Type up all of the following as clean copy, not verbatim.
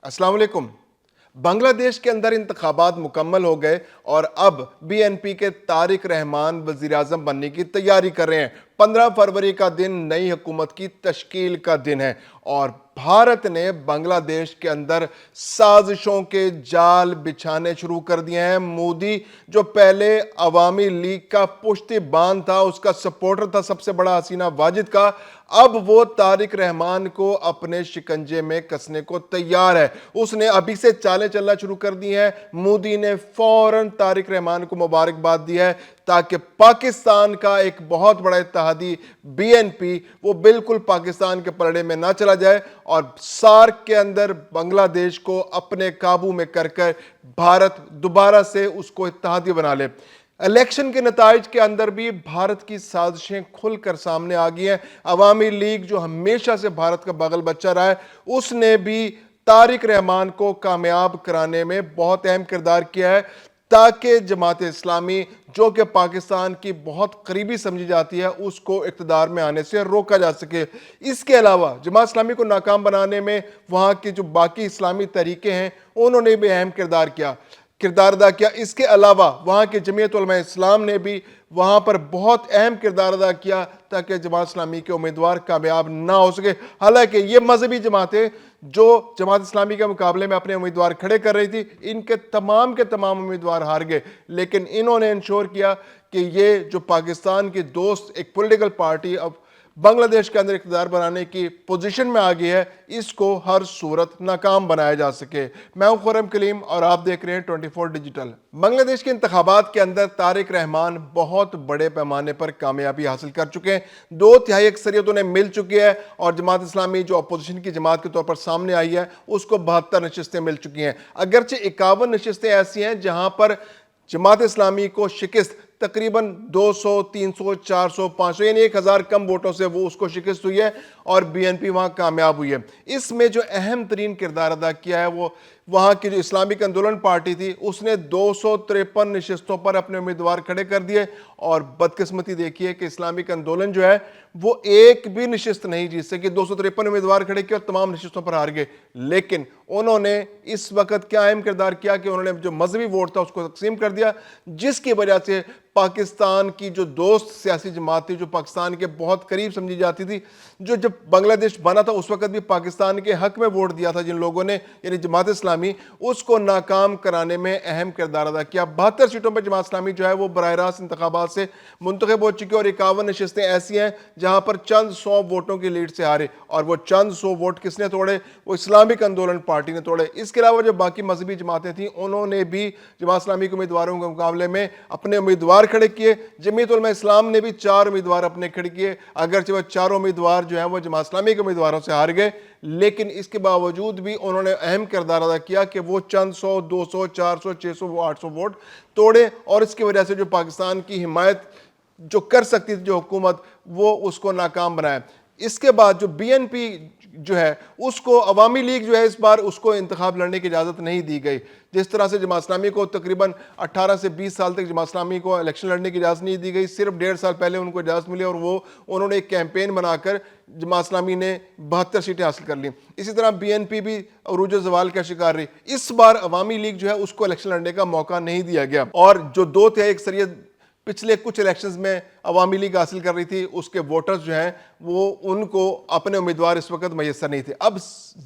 अस्सलाम वालेकुम। बांग्लादेश के अंदर इंतखाबात मुकम्मल हो गए और अब बीएनपी के तारिक रहमान वज़ीर आज़म बनने की तैयारी कर रहे हैं। 15 फरवरी का दिन नई हुकूमत की तश्कील का दिन है और भारत ने बांग्लादेश के अंदर साजिशों के जाल बिछाने शुरू कर दिए हैं। मोदी जो पहले अवामी लीग का पुश्तबान था, उसका सपोर्टर था सबसे बड़ा हसीना वाजिद का, अब वो तारिक रहमान को अपने शिकंजे में कसने को तैयार है। उसने अभी से चालें चलना शुरू कर दी हैं। मोदी ने फौरन तारिक रहमान को मुबारकबाद दी है ताकि पाकिस्तान का एक बहुत बड़ा इत्तेहादी बीएनपी वो बिल्कुल पाकिस्तान के पलड़े में ना चला जाए और सार्क के अंदर बांग्लादेश को अपने काबू में कर भारत दोबारा से उसको इत्तेहादी बना ले। इलेक्शन के नताइज के अंदर भी भारत की साजिशें खुलकर सामने आ गई हैं। अवामी लीग जो हमेशा से भारत का बगल बच्चा रहा है, उसने भी तारिक रहमान को कामयाब कराने में बहुत अहम किरदार किया है ताकि जमात इस्लामी जो कि पाकिस्तान की बहुत करीबी समझी जाती है उसको इक़्तिदार में आने से रोका जा सके। इसके अलावा जमात इस्लामी को नाकाम बनाने में वहाँ की जो बाकी इस्लामी तरीके हैं उन्होंने भी अहम किरदार अदा किया। इसके अलावा वहाँ के जमीयत उलमा इस्लाम ने भी वहाँ पर बहुत अहम किरदार अदा किया ताकि जमात इस्लामी के उम्मीदवार कामयाब ना हो सके। हालांकि ये मजहबी जमातें जो जमात इस्लामी के मुकाबले में अपने उम्मीदवार खड़े कर रही थी, इनके तमाम उम्मीदवार हार गए, लेकिन इन्होंने इंश्योर किया कि ये जो पाकिस्तान की दोस्त एक पॉलिटिकल पार्टी अब बांग्लादेश के अंदर इक़्तिदार बनाने की पोजीशन में आ गई है, इसको हर सूरत नाकाम बनाया जा सके। मैं हूं खुर्रम कलीम और आप देख रहे हैं 24 डिजिटल। बांग्लादेश के इंतखाबात के अंदर तारिक रहमान बहुत बड़े पैमाने पर कामयाबी हासिल कर चुके हैं। 2/3 अक्सरियत उन्हें मिल चुकी है और जमात इस्लामी जो अपोजिशन की जमात के तौर पर सामने आई है उसको 72 नशिस्तें मिल चुकी हैं। अगरचे 51 नशिस्तें ऐसी हैं जहां पर जमात इस्लामी को शिकस्त तकरीबन 200, 300, 400, 500 यानी 1000 कम वोटों से वो उसको शिकस्त हुई है और बीएनपी वहां कामयाब हुई है। इसमें जो अहम तरीन किरदार अदा किया है वो वहां की जो इस्लामिक आंदोलन पार्टी थी, उसने 253 नशिस्तों पर अपने उम्मीदवार खड़े कर दिए और बदकिस्मती देखिए कि इस्लामिक आंदोलन जो है वो एक भी नशिस्त नहीं जीत सकी। 253 उम्मीदवार खड़े किए और तमाम नशिस्तों पर हार गए। लेकिन उन्होंने इस वक्त क्या अहम किरदार किया कि उन्होंने जो मजहबी वोट था उसको तकसीम कर दिया, जिसकी वजह से पाकिस्तान की जो दोस्त सियासी जमात थी, जो पाकिस्तान के बहुत करीब समझी जाती थी, जो जब बांग्लादेश बना था उस वक्त भी पाकिस्तान के हक में वोट दिया था जिन लोगों ने, यानी जमात इस्लामी, उसको नाकाम कराने में अहम किरदार अदा किया। 72 सीटों पर जमात इस्लामी जो है वो बराह रास्त इंतखाबात से मुंतखब हो चुकी है और 51 नशिस्तें ऐसी हैं जहां पर चंद 100 वोटों की लीड से हारे और वो चंद 100 वोट किसने तोड़े? वो इस्लामिक आंदोलन पार्टी ने तोड़े। इसके अलावा जो बाकी मजहबी जमातें थी उन्होंने भी जमात इस्लामी के उम्मीदवारों के मुकाबले में अपने उम्मीदवार खड़े किए। जमीयत उलमा इस्लाम ने भी 4 उम्मीदवार अपने खड़े किए, अगरचे वो 4 उम्मीदवार जो हैं वो जमात इस्लामी के उम्मीदवारों से हार गए, लेकिन इसके बावजूद भी उन्होंने अहम किरदार अदा किया कि वो चंद 100, 200, 400, 600, 800 वोट तोड़े और इसकी वजह से जो पाकिस्तान की हिमायत जो कर सकती थी जो हुकूमत, वो उसको नाकाम बनाया। इसके बाद जो बीएनपी जो है उसको अवामी लीग जो है इस बार उसको इंतखाब लड़ने की इजाज़त नहीं दी गई। जिस तरह से जमात इस्लामी को तकरीबन 18 से 20 साल तक जमात इस्लामी को इलेक्शन लड़ने की इजाज़त नहीं दी गई, सिर्फ 1.5 साल पहले उनको इजाज़त मिली और वो उन्होंने एक कैंपेन बनाकर जमात इस्लामी ने 72 सीटें हासिल कर ली। इसी तरह बीएनपी भी अरूज ज़वाल का शिकार रही। इस बार अवामी लीग जो है उसको इलेक्शन लड़ने का मौका नहीं दिया गया और जो 2/3 अक्सरियत पिछले कुछ इलेक्शंस में अवामी लीग हासिल कर रही थी, उसके वोटर्स जो हैं वो उनको अपने उम्मीदवार इस वक्त मैसर नहीं थे। अब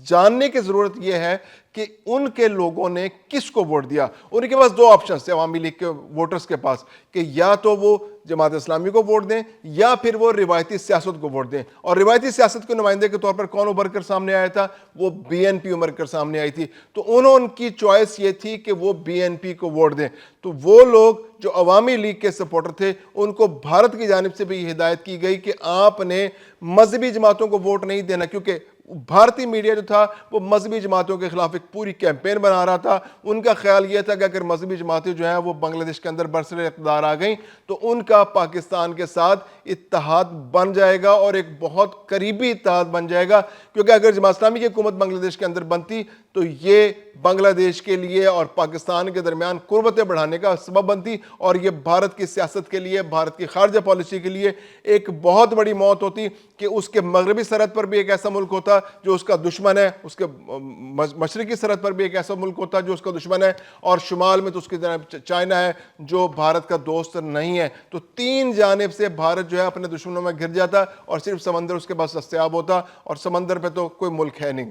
जानने की ज़रूरत यह है कि उनके लोगों ने किसको वोट दिया। उनके पास 2 ऑप्शन थे अवामी लीग के वोटर्स के पास कि या तो वो जमात इस्लामी को वोट दें या फिर वो रिवायती सियासत को वोट दें। और रिवायती सियासत के नुमाइंदे के तौर पर कौन उभर कर सामने आया था? वो बीएनपी उभर कर सामने आई थी। तो उनकी चॉइस ये थी कि वो बीएनपी को वोट दें। तो वो लोग जो अवामी लीग के सपोर्टर थे उनको भारत की जानिब से भी हिदायत की गई कि आपने मजहबी जमातों को वोट नहीं देना, क्योंकि भारतीय मीडिया जो था वो मजहबी जमातों के खिलाफ एक पूरी कैंपेन बना रहा था। उनका ख्याल यह था कि अगर मजहबी जमातें जो हैं वो बांग्लादेश के अंदर बरसरे इक़्तिदार आ गई तो उनका पाकिस्तान के साथ इत्तेहाद बन जाएगा और एक बहुत करीबी इत्तेहाद बन जाएगा, क्योंकि अगर जमात इस्लामी की हुकूमत बांग्लादेश के अंदर बनती تو یہ بنگلہ دیش کے لیے اور پاکستان کے درمیان قربتیں بڑھانے کا سبب بنتی اور یہ بھارت کی سیاست کے لیے، بھارت کی خارجہ پالیسی کے لیے ایک بہت بڑی موت ہوتی کہ اس کے مغربی سرحد پر بھی ایک ایسا ملک ہوتا جو اس کا دشمن ہے، اس کے مشرقی سرحد پر بھی ایک ایسا ملک ہوتا جو اس کا دشمن ہے، اور شمال میں تو اس کی جانب چائنا ہے جو بھارت کا دوست نہیں ہے۔ تو تین جانب سے بھارت جو ہے اپنے دشمنوں میں گر جاتا اور صرف سمندر اس کے پاس دستیاب ہوتا، اور سمندر پہ تو کوئی ملک ہے نہیں۔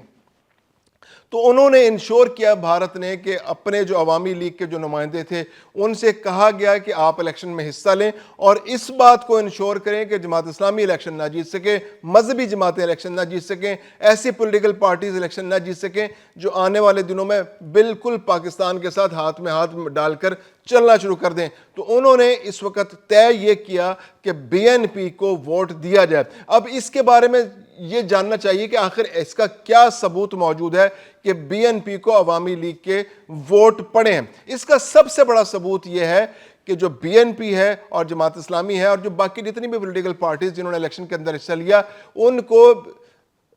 تو انہوں نے انشور کیا بھارت نے کہ اپنے جو عوامی لیگ کے جو نمائندے تھے ان سے کہا گیا کہ آپ الیکشن میں حصہ لیں اور اس بات کو انشور کریں کہ جماعت اسلامی الیکشن نہ جیت سکے، مذہبی جماعتیں الیکشن نہ جیت سکیں، ایسی پولیٹیکل پارٹیز الیکشن نہ جیت سکیں جو آنے والے دنوں میں بالکل پاکستان کے ساتھ ہاتھ میں ہاتھ ڈال کر چلنا شروع کر دیں۔ تو انہوں نے اس وقت طے یہ کیا کہ بی این پی کو ووٹ دیا جائے۔ اب اس کے بارے میں یہ جاننا چاہیے کہ آخر اس کا کیا ثبوت موجود ہے کہ بی این پی کو عوامی لیگ کے ووٹ پڑے ہیں۔ اس کا سب سے بڑا ثبوت یہ ہے کہ جو بی این پی ہے اور جماعت اسلامی ہے اور جو باقی جتنی بھی پولیٹیکل پارٹیز جنہوں نے الیکشن کے اندر حصہ لیا، ان کو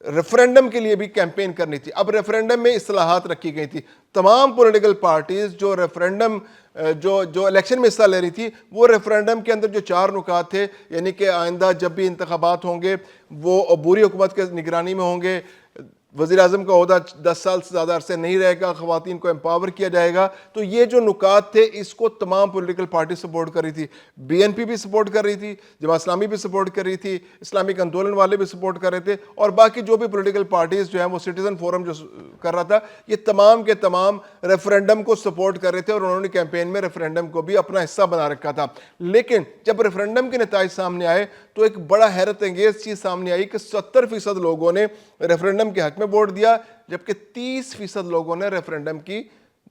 ریفرینڈم کے لیے بھی کیمپین کرنی تھی۔ اب ریفرینڈم میں اصلاحات رکھی گئی تھی۔ تمام پولیٹیکل پارٹیز جو ریفرینڈم جو الیکشن میں حصہ لے رہی تھی، وہ ریفرینڈم کے اندر جو 4 نکات تھے، یعنی کہ آئندہ جب بھی انتخابات ہوں گے وہ عبوری حکومت کے نگرانی میں ہوں گے، وزیر اعظم کا عہدہ 10 سال سے زیادہ عرصے نہیں رہے گا، خواتین کو امپاور کیا جائے گا۔ تو یہ جو نکات تھے اس کو تمام پولیٹیکل پارٹی سپورٹ کر رہی تھی۔ بی این پی بھی سپورٹ کر رہی تھی، جماعت اسلامی بھی سپورٹ کر رہی تھی، اسلامک آندولن والے بھی سپورٹ کر رہے تھے، اور باقی جو بھی پولیٹیکل پارٹیز جو ہیں وہ سٹیزن فورم جو کر رہا تھا، یہ تمام کے تمام ریفرینڈم کو سپورٹ کر رہے تھے اور انہوں نے کیمپین میں ریفرینڈم کو بھی اپنا حصہ بنا رکھا تھا۔ لیکن جب ریفرینڈم کے نتائج سامنے آئے تو ایک بڑا حیرت انگیز چیز سامنے آئی کہ 70% لوگوں نے ریفرینڈم کے حق میں ووٹ دیا، جبکہ 30% لوگوں نے ریفرینڈم کی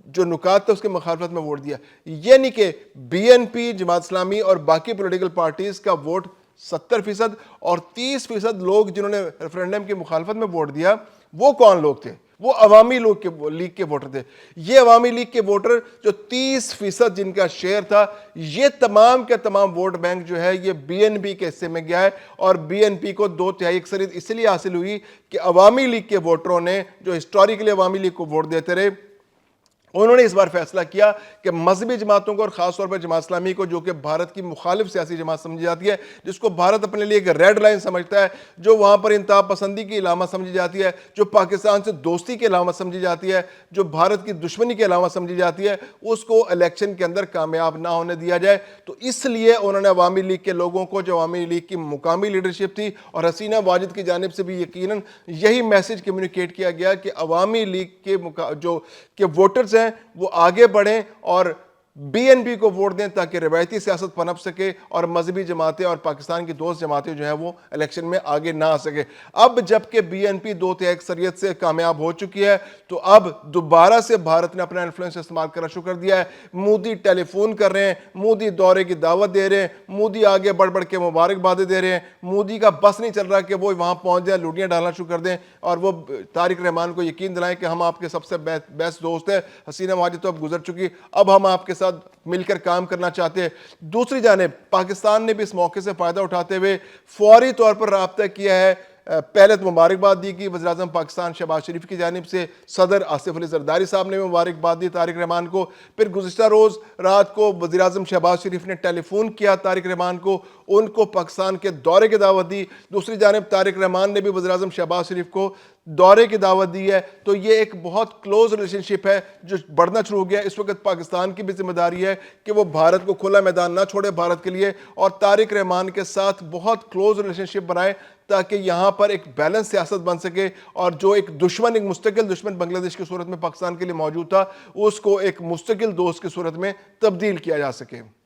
جو نکات تھے اس کے مخالفت میں ووٹ دیا۔ یعنی کہ be N P, Jamaat Islami اور باقی پولیٹیکل پارٹیز کا ووٹ 70% اور 30% لوگ جنہوں نے ریفرینڈم کی مخالفت میں ووٹ دیا، وہ کون لوگ تھے؟ وہ عوامی لیگ کے ووٹر تھے۔ یہ عوامی لیگ کے ووٹر جو 30% جن کا شیئر تھا، یہ تمام کے تمام ووٹ بینک جو ہے یہ بی این پی کے حصے میں گیا ہے، اور بی این پی کو 2/3 اکثریت اس لیے حاصل ہوئی کہ عوامی لیگ کے ووٹروں نے جو ہسٹوریکلی عوامی لیگ کو ووٹ دیتے رہے، انہوں نے اس بار فیصلہ کیا کہ مذہبی جماعتوں کو اور خاص طور پر جماعت اسلامی کو، جو کہ بھارت کی مخالف سیاسی جماعت سمجھی جاتی ہے، جس کو بھارت اپنے لیے ایک ریڈ لائن سمجھتا ہے، جو وہاں پر انتہا پسندی کی علامت سمجھی جاتی ہے، جو پاکستان سے دوستی کی علامت سمجھی جاتی ہے، جو بھارت کی دشمنی کی علامت سمجھی جاتی ہے، اس کو الیکشن کے اندر کامیاب نہ ہونے دیا جائے۔ تو اس لیے انہوں نے عوامی لیگ کے لوگوں کو، جو عوامی لیگ کی مقامی لیڈرشپ تھی اور حسینہ واجد کی جانب سے بھی یقیناً یہی میسج کمیونیکیٹ کیا گیا کہ عوامی لیگ کے ووٹرز ہیں وہ آگے بڑھیں اور بی این پی کو ووٹ دیں تاکہ روایتی سیاست پنپ سکے اور مذہبی جماعتیں اور پاکستان کی دوست جماعتیں جو ہیں وہ الیکشن میں آگے نہ آ سکے۔ اب جبکہ بی این پی 2/3 اکثریت سے کامیاب ہو چکی ہے تو اب دوبارہ سے بھارت نے اپنا انفلوئنس استعمال کرنا شروع کر دیا ہے۔ مودی ٹیلی فون کر رہے ہیں، مودی دورے کی دعوت دے رہے ہیں، مودی آگے بڑھ بڑھ کے مبارکبادیں دے رہے ہیں۔ مودی کا بس نہیں چل رہا کہ وہ وہاں پہنچ جائیں، لوٹیاں ڈالنا شروع کر دیں اور وہ طارق رحمان کو یقین دلائیں کہ ہم آپ کے سب سے بیسٹ دوست ہیں، حسینہ واجد تو اب گزر چکی، اب ہم آپ کے ساتھ مل کر کام کرنا چاہتے ہیں۔ دوسری جانب پاکستان نے بھی اس موقع سے فائدہ اٹھاتے ہوئے فوری طور پر رابطہ کیا ہے۔ پہلے تو مبارکباد دی گئی وزیر اعظم پاکستان شہباز شریف کی جانب سے، صدر آصف علی زرداری صاحب نے مبارکباد دی طارق رحمان کو، پھر گزشتہ روز رات کو وزیر اعظم شہباز شریف نے ٹیلی فون کیا طارق رحمان کو، ان کو پاکستان کے دورے کی دعوت دی۔ دوسری جانب طارق رحمان نے بھی وزیر اعظم شہباز شریف کو دورے کی دعوت دی ہے۔ تو یہ ایک بہت کلوز ریلیشن شپ ہے جو بڑھنا شروع ہو گیا۔ اس وقت پاکستان کی بھی ذمہ داری ہے کہ وہ بھارت کو کھلا میدان نہ چھوڑے بھارت کے لیے، اور طارق رحمان کے ساتھ بہت کلوز ریلیشن شپ بنائے تاکہ یہاں پر ایک بیلنس سیاست بن سکے، اور جو ایک دشمن، ایک مستقل دشمن بنگلہ دیش کی صورت میں پاکستان کے لیے موجود تھا، اس کو ایک مستقل دوست کی صورت میں تبدیل کیا جا سکے۔